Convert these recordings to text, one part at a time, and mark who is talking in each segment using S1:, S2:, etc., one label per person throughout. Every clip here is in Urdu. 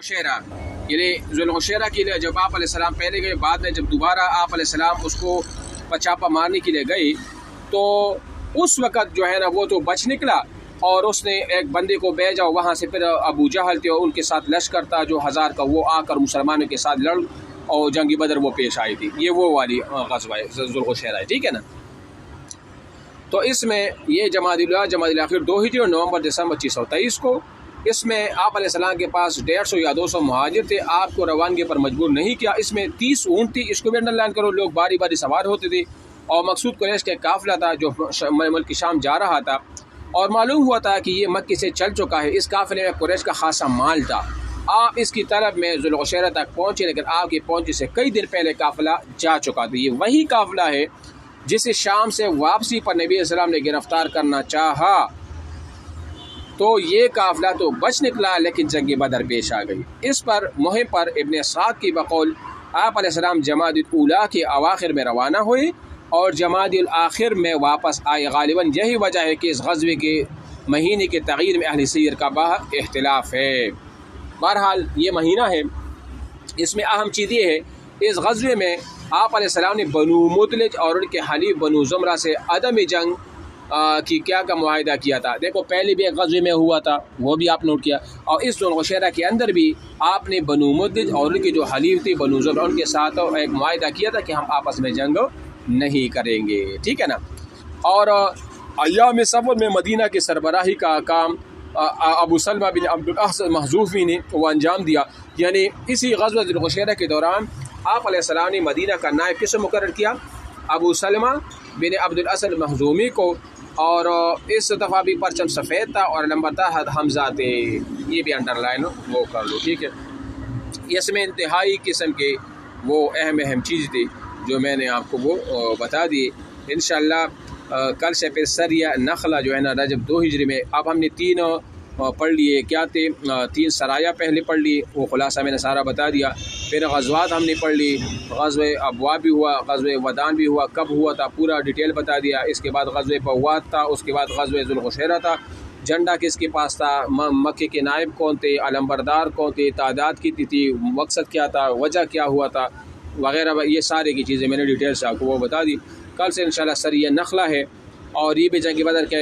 S1: ذوالعشیرہ یعنی ذوالعشیرہ کے لیے جب آپ علیہ السلام پہلے گئے، بعد میں جب دوبارہ آپ علیہ السلام اس کو پچاپا مارنے کے لیے گئی تو اس وقت جو ہے نا وہ تو بچ نکلا اور اس نے ایک بندے کو بھیجا، وہاں سے پھر ابو جہل تھے اور ان کے ساتھ لشکر تھا جو 1000 کا، وہ آ کر مسلمانوں کے ساتھ لڑ اور جنگ بدر وہ پیش آئی تھی۔ یہ وہ والی غزوہ ذوالعشیرہ ہے، ٹھیک ہے نا۔ تو اس میں یہ جمادی الاخر 2 ہجری اور نومبر دسمبر 623 کو، اس میں آپ علیہ السلام کے پاس 150 یا 200 مہاجر تھے، آپ کو روانگی پر مجبور نہیں کیا۔ اس میں 30 اونٹ تھی، اس کو بھی انڈر لائن کرو، لوگ باری باری سوار ہوتے تھے، اور مقصود قریش کا ایک قافلہ تھا جو ملک شام جا رہا تھا، اور معلوم ہوا تھا کہ یہ مکے سے چل چکا ہے۔ اس قافلے میں قریش کا خاصا مال تھا، آپ اس کی طلب میں ذوالعشیرہ تک پہنچے، لیکن آپ کے پہنچے سے کئی دن پہلے قافلہ جا چکا تھا۔ یہ وہی قافلہ ہے جسے شام سے واپسی پر نبی علیہ السلام نے گرفتار کرنا چاہا، تو یہ قافلہ تو بچ نکلا لیکن جنگ بدر پیش آ گئی۔ اس پر مہم پر ابن سعد کی بقول آپ علیہ السلام جمادی الاولیٰ کے اواخر میں روانہ ہوئے اور جمادی الاخر میں واپس آئے۔ غالباً یہی وجہ ہے کہ اس غزوے کے مہینے کے تغییر میں اہل سیر کا باہر اختلاف ہے۔ بہرحال یہ مہینہ ہے، اس میں اہم چیز یہ ہے اس غزوے میں آپ علیہ السلام نے بنو مطلج اور ان کے حلیف بنو زمرہ سے عدم جنگ کی کیا کا معاہدہ کیا تھا۔ دیکھو پہلے بھی ایک غزوے میں ہوا تھا، وہ بھی آپ نوٹ کیا، اور اس ذوالعشیرہ کے اندر بھی آپ نے بنو مطلج اور ان کے جو حلیف تھے بنو زمرہ ان کے ساتھ ایک معاہدہ کیا تھا کہ ہم آپس میں جنگ نہیں کریں گے، ٹھیک ہے نا۔ اور ایام سفر میں مدینہ کی سربراہی کا کام ابو سلمہ بن عبد الاحد مخزوفی نے وہ انجام دیا، یعنی اسی غزوہ ذوالعشیرہ کے دوران آپ علیہ السلام نے مدینہ کا نائب کس مقرر کیا؟ ابو سلمہ بن عبد الاحد مخزومی کو، اور اس دفعہ بھی پرچم سفید تھا اور نمبردار حمزہ تھے، یہ بھی انڈر لائن وہ کر لو، ٹھیک ہے۔ اس میں انتہائی قسم کے وہ اہم چیز تھی جو میں نے آپ کو وہ بتا دی۔ انشاءاللہ کل سے پھر سریہ نخلہ جو ہے نا رجب 2 ہجری میں، اب ہم نے 3 پڑھ لیے، کیا تھے 3 سرایا پہلے پڑھ لی، وہ خلاصہ میں نے سارا بتا دیا۔ پھر غزوات ہم نے پڑھ لی، غزوہ ابوا بھی ہوا، غزوہ ودان بھی ہوا، کب ہوا تھا پورا ڈیٹیل بتا دیا۔ اس کے بعد غزوہ بوات تھا، اس کے بعد غزوہ ذوالعشیرہ تھا، جھنڈا کس کے پاس تھا، مکے کے نائب کون تھے، علمبردار کون تھے، تعداد کتنی تھی، مقصد کیا تھا، وجہ کیا ہوا تھا وغیرہ، یہ سارے کی چیزیں میں نے ڈیٹیل سے آپ کو وہ بتا دی۔ کل سے انشاءاللہ سریہ نخلہ ہے، اور یہ بھی جنگ بدر کا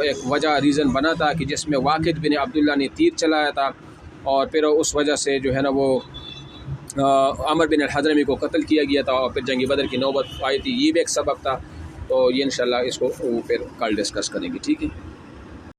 S1: ایک وجہ ریزن بنا تھا کہ جس میں واقد بن عبداللہ نے تیر چلایا تھا، اور پھر اس وجہ سے جو ہے نا وہ عمر بن الحضرمی کو قتل کیا گیا تھا، اور پھر جنگ بدر کی نوبت آئی تھی، یہ بھی ایک سبب تھا۔ تو یہ انشاءاللہ اس کو پھر کل ڈسکس کریں گے، ٹھیک ہے۔